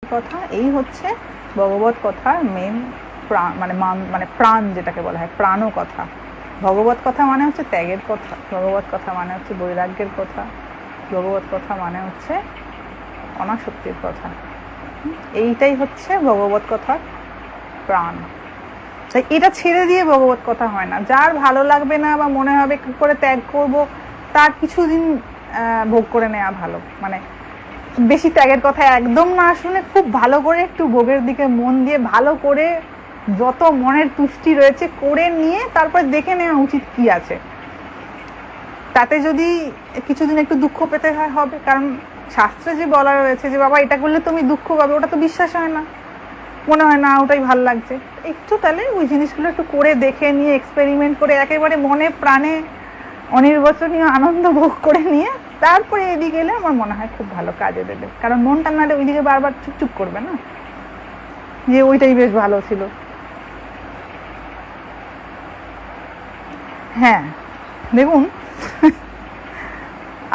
কথা এই হচ্ছে ভগবত কথার মেন প্রাণ, মানে প্রাণ যেটাকে বলা হয়, প্রাণ কথা। ভগবত কথা মানে হচ্ছে ত্যাগের কথা, ভগবত কথা মানে হচ্ছে বৈরাগ্যের কথা, ভগবত কথা মানে হচ্ছে অনাসক্তির কথা। এইটাই হচ্ছে ভগবত কথার প্রাণ। তাই এটা ছেড়ে দিয়ে ভগবত কথা হয় না। যার ভালো লাগবে না বা মনে হবে কি করে ত্যাগ করব, তার কিছুদিন ভোগ করে নেওয়া ভালো। মানে বেশি ত্যাগের কথা একদম না শুনে খুব ভালো করে একটু ভোগের দিকে মন দিয়ে ভালো করে যত মনের তুষ্টি রয়েছে করে নিয়ে তারপর দেখে নেওয়া উচিত কি আছে। তাতে যদি কিছুদিন একটু দুঃখ পেতে হবে, কারণ শাস্ত্রে যে বলা রয়েছে যে বাবা এটা করলে তুমি দুঃখ পাবে, ওটা তো বিশ্বাস হয় না, মনে হয় না ওটাই ভাল লাগছে। একটু তাহলে ওই জিনিসগুলো একটু করে দেখে নিয়ে এক্সপেরিমেন্ট করে একেবারে মনে প্রাণে অনির্বচনীয় আনন্দ ভোগ করে নিয়ে তারপরে এদিকে এলে আমার মনে হয় খুব ভালো কাজে দেবে। কারণ মনটা নাহলে ওইদিকে বারবার চুপচুপ করবে না, যে ওইটাই বেশ ভালো ছিল। হ্যাঁ দেখুন,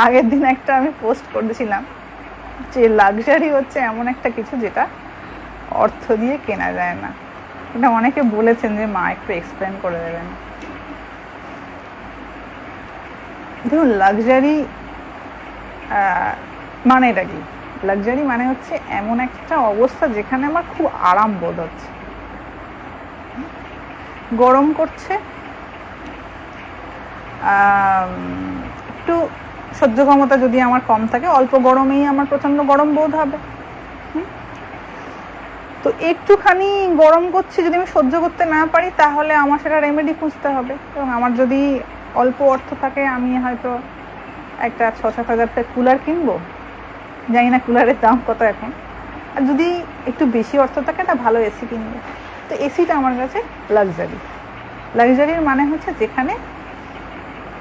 আগের দিন একটা আমি পোস্ট করেছিলাম যে লাক্সারি হচ্ছে এমন একটা কিছু যেটা অর্থ দিয়ে কেনা যায় না। এটা অনেকে বলেছেন যে মা একটু এক্সপ্লেন করে দেবেন। দেখুন, লাক্সারি মানে এটা কি? লাক্সারি মানে হচ্ছে এমন একটা অবস্থা যেখানে আমার খুব আরাম বোধ হচ্ছে। গরম করছে, একটু সহ্য ক্ষমতা যদি আমার কম থাকে, অল্প গরমেই আমার প্রচন্ড গরম বোধ হবে। তো একটুখানি গরম করছি যদি আমি সহ্য করতে না পারি, তাহলে আমার সেটা রেমেডি খুঁজতে হবে। এবং আমার যদি অল্প অর্থ থাকে, আমি হয়তো একটা 6-7 হাজার টাকা কুলার কিনবো, জানি না কুলারের দাম কত এখন। আর যদি একটু বেশি অর্থ থাকে, একটা ভালো এসি কিনবো। তো এসিটা আমার কাছে লাক্সারি। লাক্সারির মানে হচ্ছে যেখানে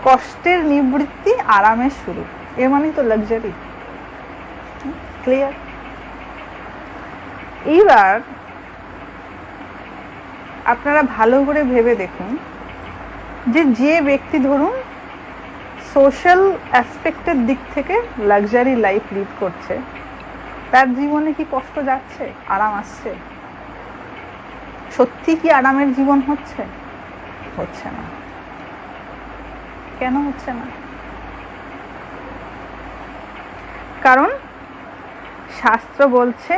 কষ্টের নিবৃত্তি, আরামের শুরু, এর মানেই তো লাক্সারি। ক্লিয়ার? এইবার আপনারা ভালো করে ভেবে দেখুন যে ব্যক্তি ধরুন সোশ্যাল অ্যাসপেক্টের দিক থেকে লাক্সারি লাইফ লিড করছে, তার জীবনে কি কষ্ট যাচ্ছে, আরাম আসছে? সত্যি কি আরামের জীবন হচ্ছে? হচ্ছে না। কেন হচ্ছে না? কারণ শাস্ত্র বলছে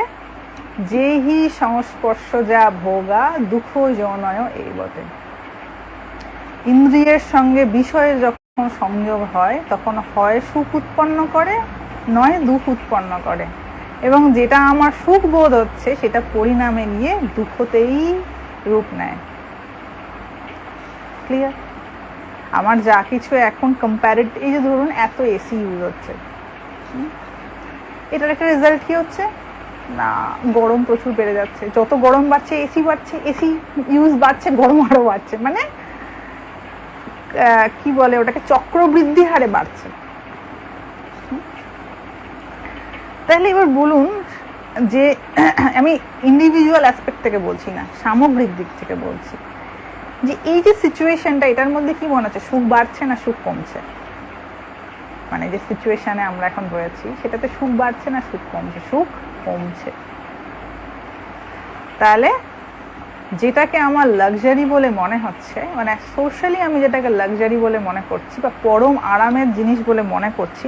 যেহি সংস্পর্শ যা ভোগা দুঃখ যৌনয় এই বটে। ইন্দ্রিয়ের সঙ্গে বিষয়ে যখন সংযোগ হয়, তখন হয় সুখ উৎপন্ন করে, নয় দুঃখ উৎপন্ন করে। এবং যেটা আমার সুখ বোধ হচ্ছে সেটা পরিণামে গিয়ে দুঃখতেই রূপ নেয়। ক্লিয়ার? আমার যা কিছু এখন কম্প্যারেটিভ, এই যে ধরুন এত এসি ইউজ হচ্ছে, এটার একটা রেজাল্ট কি হচ্ছে না, গরম প্রচুর বেড়ে যাচ্ছে। যত গরম বাড়ছে এসি বাড়ছে, এসি ইউজ বাড়ছে, গরম আরো বাড়ছে। মানে কি বলে ওটাকে, চক্রবৃদ্ধি হারে বাড়ছে। তাহলে এবার বলুন যে আমি ইন্ডিভিজুয়াল অ্যাসপেক্ট থেকে বলছি না, সামগ্রিক দিক থেকে বলছি, যে এই যে সিচুয়েশনটা, এটার মধ্যে কি মনে হচ্ছে সুখ বাড়ছে না সুখ কমছে? মানে যে সিচুয়েশনে আমরা এখন রয়েছি সেটাতে সুখ বাড়ছে না সুখ কমছে? সুখ কমছে। তাহলে যেটাকে আমার লাক্সারি বলে মনে হচ্ছে, মানে সোশ্যালি আমি যেটাকে লাক্সারি বলে মনে করছি বা পরম আরামের জিনিস বলে মনে করছি,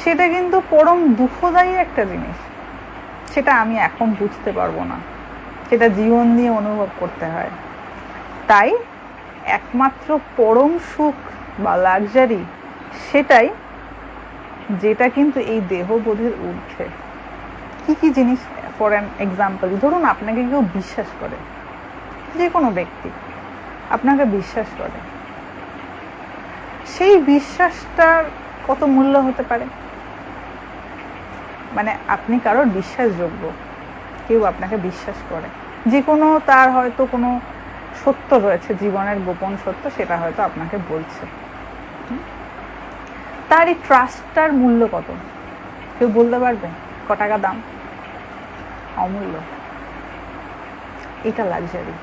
সেটা কিন্তু পরম দুঃখদায়ী একটা জিনিস। সেটা আমি এখন বুঝতে পারবো না, সেটা জীবন দিয়ে অনুভব করতে হয়। তাই একমাত্র পরম সুখ বা লাক্সারি সেটাই যেটা কিন্তু এই দেহবোধের ঊর্ধ্বে। কি কি জিনিস? ফর অ্যান এক্সাম্পল, ধরুন আপনাকে কেউ বিশ্বাস করে, যে কোনো ব্যক্তি আপনাকে বিশ্বাস করে, সেই বিশ্বাসটার কত মূল্য হতে পারে? মানে আপনি কারোর বিশ্বাসযোগ্য, কেউ আপনাকে বিশ্বাস করে, যে কোনো তার হয়তো কোনো সত্য রয়েছে, জীবনের গোপন সত্য, সেটা হয়তো আপনাকে বলছে। তার এই ট্রাস্টটার মূল্য কত? কেউ বলতে পারবে? ক টাকা দাম? অমূল্য। এটা লাক্সারি।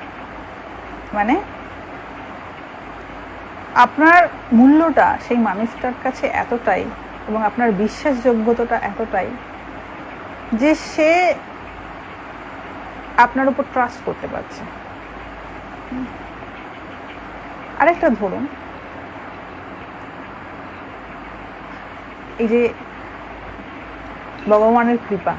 মানে আপনার মূল্যটা সেই মানুষটার কাছে এতটাই, এবং আপনার বিশ্বাসযোগ্যতাটা এতটাই, যে সে আপনার উপর ট্রাস্ট করতে পারছে। আরেকটা ধরুন, এই যে ভগবানের কৃপা,